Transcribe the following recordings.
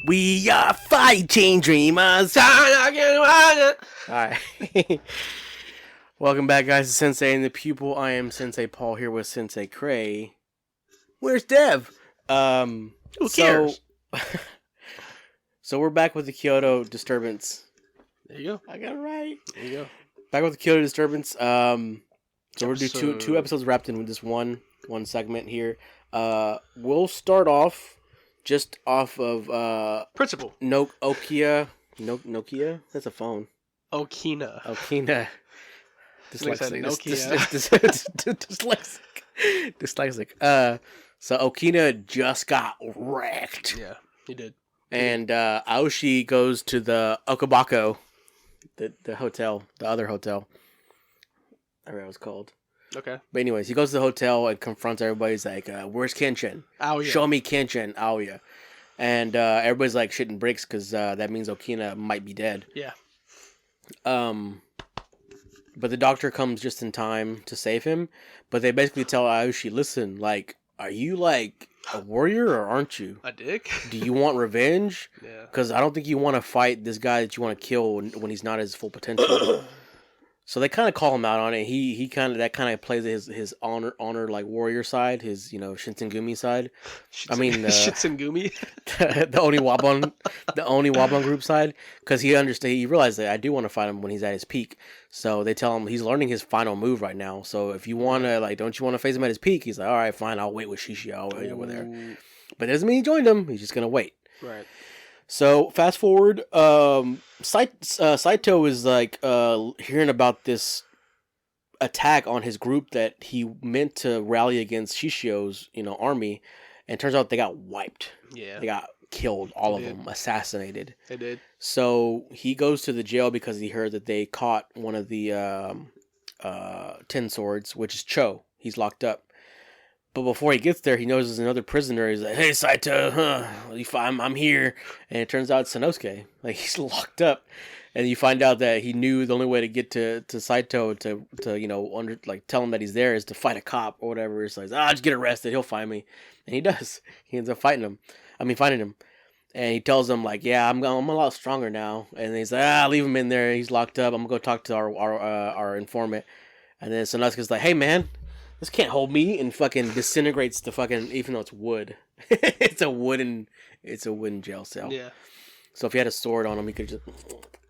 We are fighting dreamers. Alright. Welcome back, guys, to Sensei and the Pupil. I am Sensei Paul here with Sensei Cray. Where's Dev? Who cares? So we're back with the Kyoto disturbance. There you go. I got it right. There you go. Back with the Kyoto disturbance. So we're gonna do two episodes wrapped in with this one segment here. We'll start off just off of Principal. Nokia. That's a phone. Okina. Dyslexic. Nokia. Dyslexic. So Okina just got wrecked. Yeah, he did. And Aoshi goes to the Okabako, the hotel, the other hotel. I forgot what it was called. Okay. But anyways, he goes to the hotel and confronts everybody. He's like, where's Kenshin? Aoya. Show me Kenshin, Aoya. And everybody's like shitting bricks because that means Okina might be dead. Yeah. But the doctor comes just in time to save him. But they basically tell Aoshi, listen, like, are you like a warrior or aren't you? A dick? Do you want revenge? Yeah. Because I don't think you want to fight this guy that you want to kill when he's not at his full potential. So they kind of call him out on it. He kind of plays his honor like warrior side, his Shinsengumi side. Shinsengumi. the Oni-Wabon group side, because he realized that I do want to fight him when he's at his peak. So they tell him he's learning his final move right now. So if you want to don't you want to face him at his peak? He's like, all right, fine, I'll wait with Shishio. I'll wait over there. But it doesn't mean he joined him. He's just gonna wait. Right. So fast forward, Saito is like hearing about this attack on his group that he meant to rally against Shishio's army, and turns out they got wiped. Yeah, they got killed, all of them, assassinated. They did. So he goes to the jail because he heard that they caught one of the 10 swords, which is Cho. He's locked up. But before he gets there, he notices another prisoner. He's like, "Hey, Saito, I'm here." And it turns out it's Sanosuke. Like, he's locked up. And you find out that he knew the only way to get to Saito to tell him that he's there is to fight a cop or whatever. It's like, just get arrested. He'll find me. And he does. He ends up finding him. And he tells him, like, yeah, I'm a lot stronger now. And he's like, leave him in there. He's locked up. I'm going to go talk to our informant. And then Sanosuke's like, hey, man. This can't hold me, and fucking disintegrates the fucking, even though it's wood. it's a wooden jail cell. Yeah. So if he had a sword on him, he could just...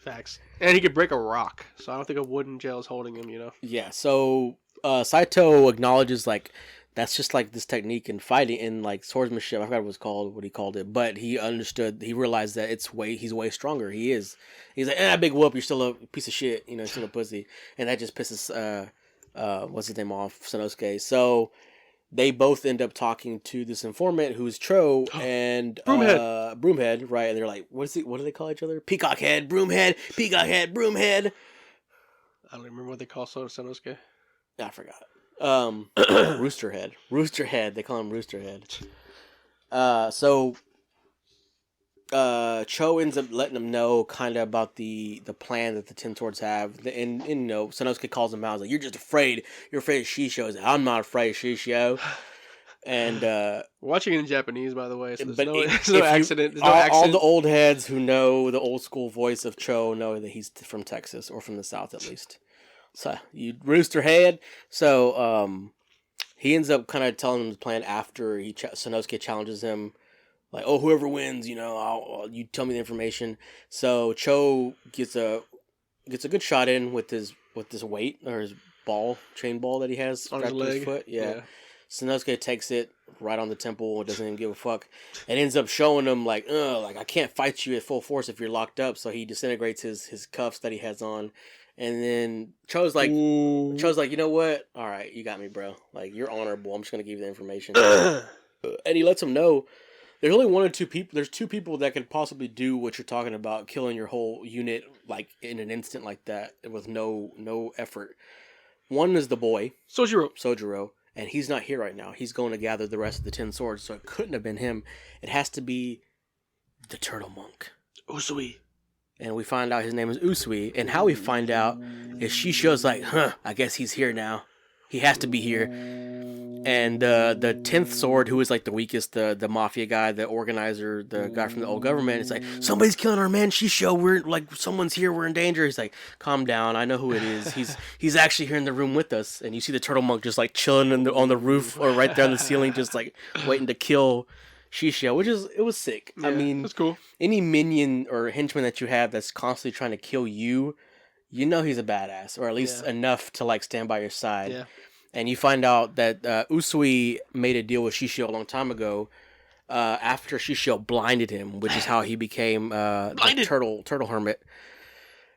Facts. And he could break a rock, so I don't think a wooden jail is holding him, Yeah, so Saito acknowledges, like, that's just, like, this technique in fighting, in, like, swordsmanship. I forgot what he called it, but he realized that he's way stronger. He's like, big whoop, you're still a piece of shit, you're still a pussy. And that just pisses... what's his name off, Sanosuke. So they both end up talking to this informant who's Cho and Broomhead, right? And they're like, what do they call each other? Peacock Head, Broomhead. I don't remember what they call Sanosuke. I forgot. Roosterhead. They call him Roosterhead. So Cho ends up letting them know kind of about the plan that the 10 Swords have. And Sanosuke calls him out. He's like, you're just afraid. You're afraid of Shishio. He's like, I'm not afraid of Shishio. And we're watching it in Japanese, by the way, so there's no accident. All the old heads who know the old school voice of Cho know that he's from Texas, or from the South at least. So, you Roosterhead. So, he ends up kind of telling him the plan after Sanosuke challenges him. Like, whoever wins, you tell me the information. So Cho gets a good shot in with this weight, or his chain ball that he has on his leg. Foot. Yeah. Sanosuke takes it right on the temple. Doesn't even give a fuck, and ends up showing him like I can't fight you at full force if you're locked up. So he disintegrates his cuffs that he has on, and then Cho's like, you know what? All right, you got me, bro. Like, you're honorable. I'm just gonna give you the information, and he lets him know. There's only one or two people. There's two people that could possibly do what you're talking about, killing your whole unit like in an instant like that with no effort. One is the boy, Sojiro, and he's not here right now. He's going to gather the rest of the 10 swords, so it couldn't have been him. It has to be the turtle monk, Usui. And we find out his name is Usui, and how we find out is Shishio's like, I guess he's here now. He has to be here. And the 10th sword, who is like the weakest, the mafia guy, the organizer, the guy from the old government, is like, somebody's killing our man Shisho. We're like, someone's here. We're in danger. He's like, calm down. I know who it is. He's actually here in the room with us. And you see the turtle monk just like chilling on the roof or right there on the ceiling, just like waiting to kill Shisho, it was sick. Yeah, I mean, that's cool. Any minion or henchman that you have that's constantly trying to kill you, you know he's a badass, or at least enough to like stand by your side. Yeah. And you find out that Usui made a deal with Shishio a long time ago after Shishio blinded him, which is how he became the turtle hermit.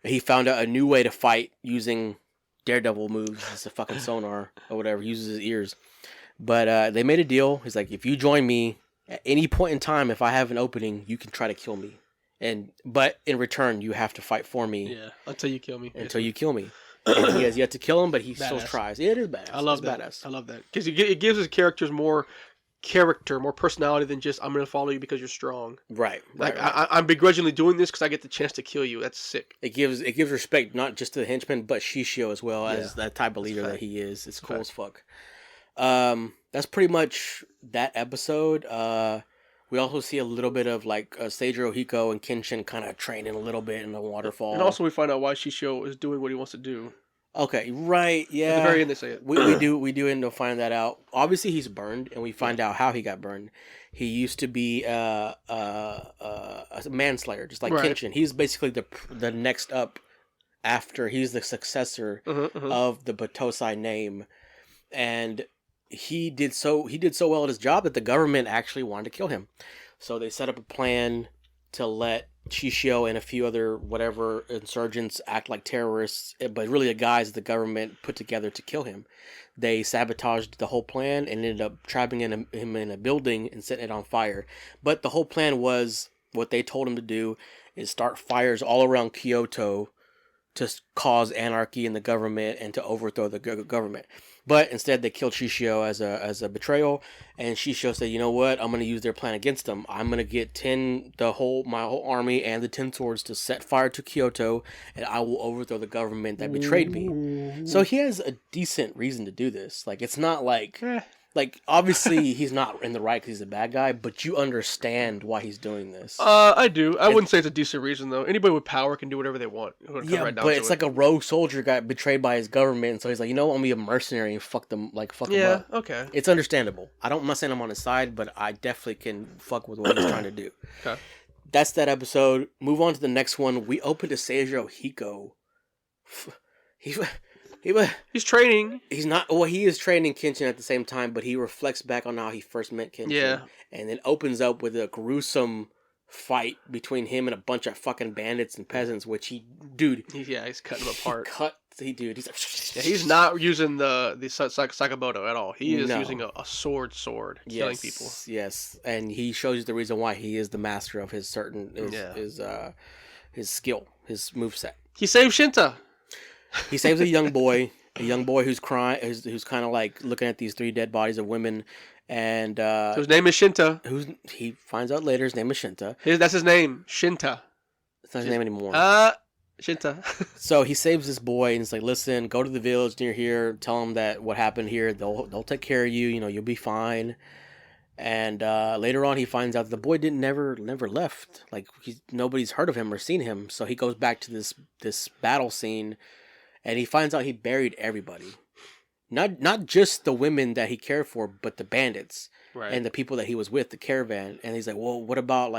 He found out a new way to fight using daredevil moves. It's a fucking sonar or whatever. He uses his ears. But they made a deal. He's like, if you join me at any point in time, if I have an opening, you can try to kill me. But in return, you have to fight for me. Yeah, until you kill me. Until you kill me. And he has yet to kill him, but he still Badass. tries. Yeah, it is badass. I love it's that. Badass. I love that because it gives his characters more character, more personality than just I'm going to follow you because you're strong. Right. Like I'm begrudgingly doing this because I get the chance to kill you. That's sick. It gives respect not just to the henchman, but Shishio as well as that type of leader that he is. It's cool as fuck. That's pretty much that episode. We also see a little bit of like Seijiro Hiko and Kenshin kind of training a little bit in the waterfall. And also we find out why Shisho is doing what he wants to do. Okay, right, yeah. At the very end they say it. We do end up finding that out. Obviously he's burned, and we find out how he got burned. He used to be a manslayer, just like Kenshin. He's basically the next up after. He's the successor of the Batosai name, and he did so well at his job that the government actually wanted to kill him. So they set up a plan to let Shishio and a few other whatever insurgents act like terrorists, but really the guys the government put together to kill him. They sabotaged the whole plan and ended up trapping him in a building and setting it on fire. But the whole plan was, what they told him to do is start fires all around Kyoto to cause anarchy in the government and to overthrow the government. But instead, they killed Shishio as a betrayal, and Shishio said, "You know what? I'm going to use their plan against them. I'm going to get my whole army and the 10 swords to set fire to Kyoto, and I will overthrow the government that betrayed me." So he has a decent reason to do this. Like, it's not like obviously he's not in the right because he's a bad guy, but you understand why he's doing this. I do. I wouldn't say it's a decent reason though. Anybody with power can do whatever they want. Yeah, but it's like a rogue soldier got betrayed by his government, and so he's like, you know what, I'm gonna be a mercenary and fuck them up. Yeah, okay. It's understandable. I'm not saying I'm on his side, but I definitely can fuck with what he's trying to do. Okay. That's that episode. Move on to the next one. We open to Seijiro Hiko. He's training. He's not. Well, he is training Kenshin at the same time, but he reflects back on how he first met Kenshin. Yeah. And then opens up with a gruesome fight between him and a bunch of fucking bandits and peasants, which he's cutting them apart. He's like, he's not using the Sakamoto at all. He is using a sword, killing people. Yes, and he shows you the reason why he is the master of his his skill, his moveset. He saved Shinta. He saves a young boy who's crying, who's kind of like looking at these 3 dead bodies of women, and so his name is Shinta. He finds out later his name is Shinta. That's his name, Shinta. It's not his name anymore. Shinta. So he saves this boy, and it's like, listen, go to the village near here, tell them that what happened here. They'll take care of you. You know, you'll be fine. And later on, he finds out that the boy never left. Like nobody's heard of him or seen him. So he goes back to this battle scene. And he finds out he buried everybody. Not just the women that he cared for, but the bandits. Right. And the people that he was with, the caravan. And he's like, well, what about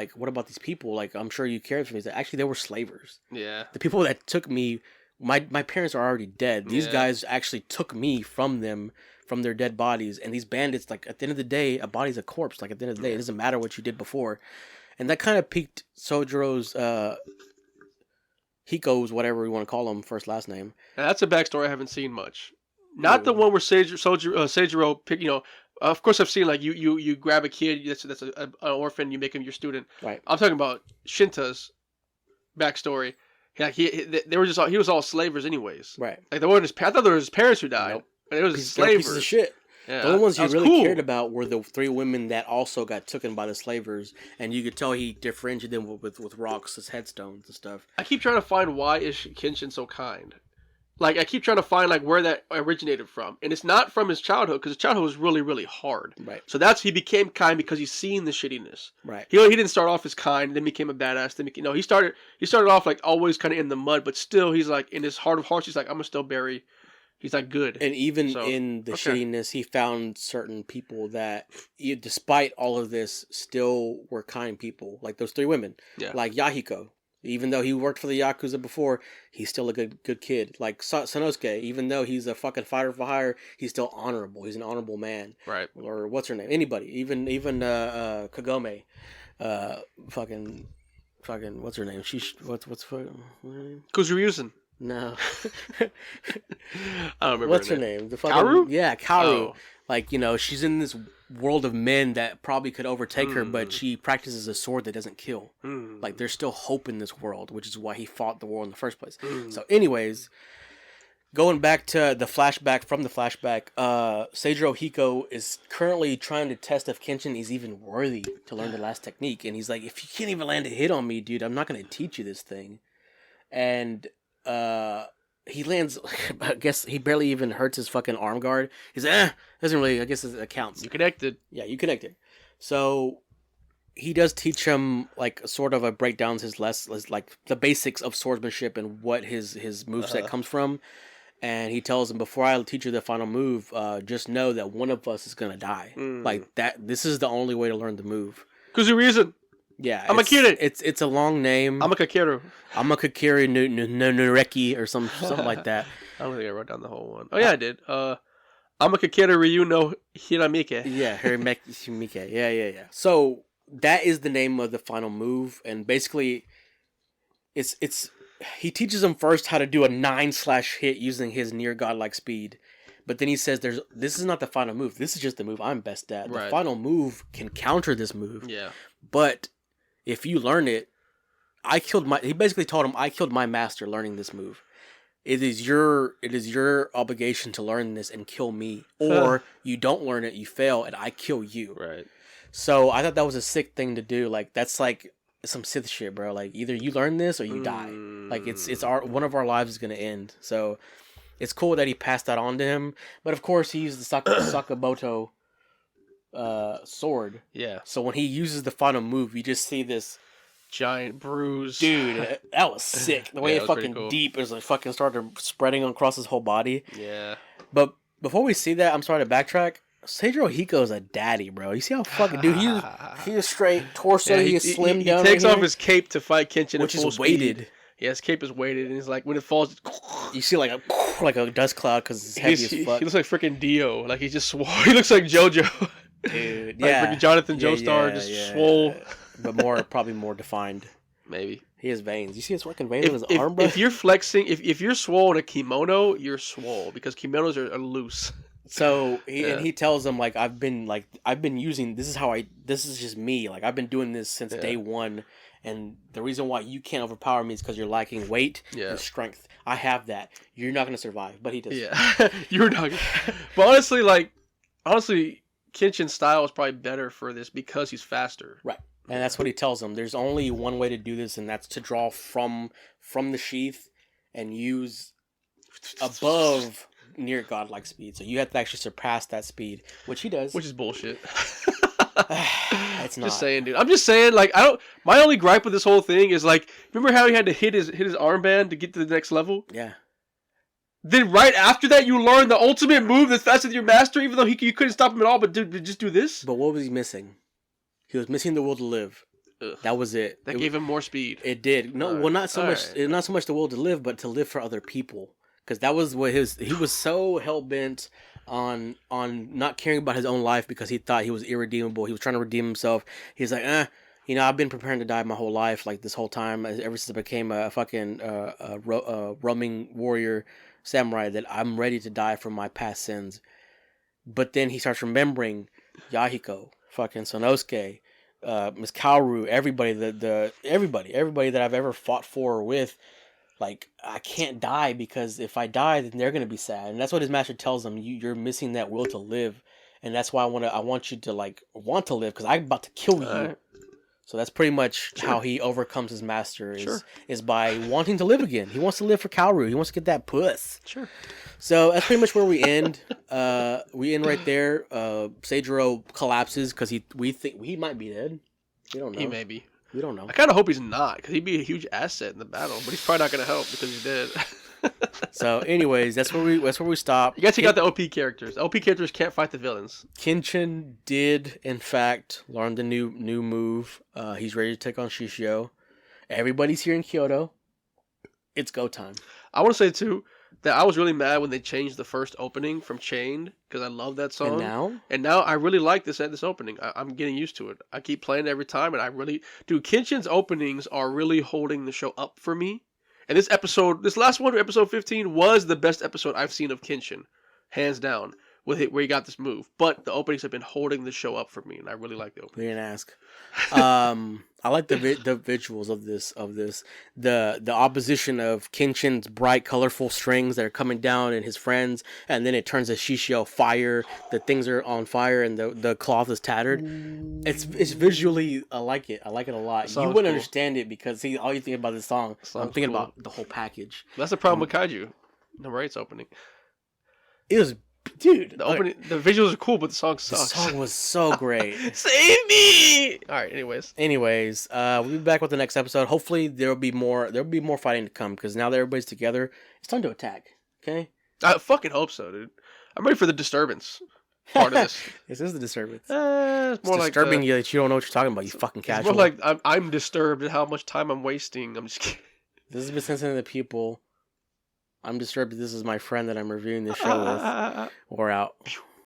these people? Like, I'm sure you cared for me. He's like, actually, they were slavers. Yeah. The people that took me, my parents are already dead. These guys actually took me from them, from their dead bodies. And these bandits, like, at the end of the day, a body's a corpse. Like, at the end of the day, it doesn't matter what you did before. And that kind of piqued Sojiro's, Hiko's, whatever we want to call him, first last name. Now, that's a backstory I haven't seen much. Not the one where Seijiro pick. Of course I've seen like you grab a kid that's an orphan, you make him your student. Right. I'm talking about Shinta's backstory. Like he was all slavers anyways. Right. Like I thought they were his parents who died. Nope. But it was slavers. Pieces of shit. Yeah, the only ones he really cared about were the 3 women that also got taken by the slavers, and you could tell he differentiated them with rocks as headstones and stuff. I keep trying to find why is Kenshin so kind. like I keep trying to find like where that originated from, and it's not from his childhood because his childhood was really really hard. Right. So that's he became kind because he's seen the shittiness. Right. He didn't start off as kind, then became a badass. Then he started off like always kind of in the mud, but still he's like in his heart of hearts he's like I'm gonna still bury. He's like good. And even in the shittiness, he found certain people that, despite all of this, still were kind people. Like those 3 women. Yeah. Like Yahiko. Even though he worked for the Yakuza before, he's still a good kid. Like Sanosuke, even though he's a fucking fighter for hire, he's still honorable. He's an honorable man. Right. Or what's her name? Anybody. Even Kagome. Fucking what's her name? What's her name? Kuzuryusen. No. I don't remember. What's her name? The fucking, Kaoru? Yeah, Kaoru. Oh. Like, she's in this world of men that probably could overtake her, but she practices a sword that doesn't kill. Like, there's still hope in this world, which is why he fought the war in the first place. So, anyways, going back to the flashback, Seijiro Hiko is currently trying to test if Kenshin is even worthy to learn the last technique. And he's like, if you can't even land a hit on me, dude, I'm not going to teach you this thing. And he lands, I guess he barely even hurts his fucking arm guard. He's like, doesn't really, I guess it counts. You connected. Yeah, you connected. So he does teach him like sort of a breakdowns his like the basics of swordsmanship and what his moveset comes from. And he tells him, before I teach you the final move, just know that one of us is gonna die. Like that. This is the only way to learn the move. Kuzuryusen. Yeah, I'm a kid. It's a long name. I'm a Kakeru. Nureki or something like that. I don't think I wrote down the whole one. Oh yeah, I did. I'm a Kakeru Ryu no Hiramike. Yeah, Hiramike. Yeah. So that is the name of the final move, and basically, it's he teaches him first how to do a 9/hit using his near godlike speed. But then he says, this is not the final move. This is just the move I'm best at. The final move can counter this move. Yeah. But if you learn it, he basically told him, I killed my master learning this move. It is your obligation to learn this and kill me. Or you don't learn it, you fail, and I kill you. Right. So I thought that was a sick thing to do. Like, that's like some Sith shit, bro. Like, either you learn this or you die. Like, one of our lives is going to end. So it's cool that he passed that on to him. But of course, he used the Sakamoto sword. Yeah. So when he uses the final move, you just see this giant bruise. Dude, that was sick. The way it fucking cool. Deep is like fucking started spreading across his whole body. Yeah. But before we see that, I'm sorry to backtrack. Seijiro Hiko is a daddy, bro. You see how fucking dude he is straight torso. He is slim down. He takes off his cape to fight Kenshin, which is weighted. Speed. Yeah, his cape is weighted, and he's like when it falls, you see like a dust cloud because it's heavy as fuck. He looks like freaking Dio. Like he just swole. He looks like JoJo. Dude, like freaking Jonathan Joestar just swole. But probably more defined. Maybe. He has veins. You see his fucking veins on his arm, bro? If you're flexing, if you're swole in a kimono, you're swole because kimonos are loose. So he tells them like I've been using this is just me, like I've been doing this since day one, and the reason why you can't overpower me is because you're lacking weight and strength. I have that. You're not gonna survive, but he does. Yeah, you're not. But honestly, Kenshin's style is probably better for this because he's faster. Right. And that's what he tells them. There's only one way to do this, and that's to draw from the sheath and use above near godlike speed. So you have to actually surpass that speed, which he does. Which is bullshit. It's not. Just saying, dude. I'm just saying, like, my only gripe with this whole thing is like, remember how he had to hit his armband to get to the next level? Yeah. Then right after that, you learn the ultimate move that's faster than your master, even though you couldn't stop him at all. But dude, just do this. But what was he missing? He was missing the will to live. Ugh. That was it. That gave him more speed. It did. No, well, not so much. Right. Not so much the will to live, but to live for other people. Because that was what he was so hell bent on not caring about his own life because he thought he was irredeemable. He was trying to redeem himself. He's like, I've been preparing to die my whole life, like this whole time, ever since I became a fucking roaming warrior samurai, that I'm ready to die for my past sins. But then he starts remembering Yahiko, fucking Sonosuke, Miss Kaoru, everybody that I've ever fought for or with. Like, I can't die because if I die, then they're gonna be sad, and that's what his master tells him. You're missing that will to live, and that's why I want you to like want to live because I'm about to kill you. So that's pretty much how he overcomes his master is by wanting to live again. He wants to live for Kaoru. He wants to get that puss. Sure. So that's pretty much where we end. We end right there. Seijiro collapses because we think he might be dead. We don't know. He may be. We don't know. I kind of hope he's not, because he'd be a huge asset in the battle. But he's probably not going to help because he's dead. So, anyways, that's where we stop. You gotta take out the OP characters. The OP characters can't fight the villains. Kenshin did, in fact, learn the new move. He's ready to take on Shishio. Everybody's here in Kyoto. It's go time. I want to say too that I was really mad when they changed the first opening from Chained, because I love that song. And now I really like this opening. I'm getting used to it. I keep playing it every time, and Kenshin's openings are really holding the show up for me. And this last one, episode 15, was the best episode I've seen of Kenshin, hands down, where he got this move. But the openings have been holding the show up for me, and I really like the opening. We didn't ask. I like the visuals of this. The opposition of Kenshin's bright, colorful strings that are coming down and his friends, and then it turns to Shishio fire. The things are on fire, and the cloth is tattered. It's visually, I like it. I like it a lot. You wouldn't understand it because all you think about this song. I'm thinking about the whole package. That's the problem with Kaiju. Number 8's opening. It was. Dude, the visuals are cool, but the song sucks. The song was so great. Save me! All right. Anyways, we'll be back with the next episode. Hopefully, there'll be more fighting to come because now that everybody's together, it's time to attack. Okay. I fucking hope so, dude. I'm ready for the disturbance part of this. This is the disturbance. It's more disturbing you that you don't know what you're talking about. You fucking casual. It's more like I'm disturbed at how much time I'm wasting. I'm just kidding. This has been Sensitive to the People. I'm disturbed that this is my friend that I'm reviewing this show with. We're out.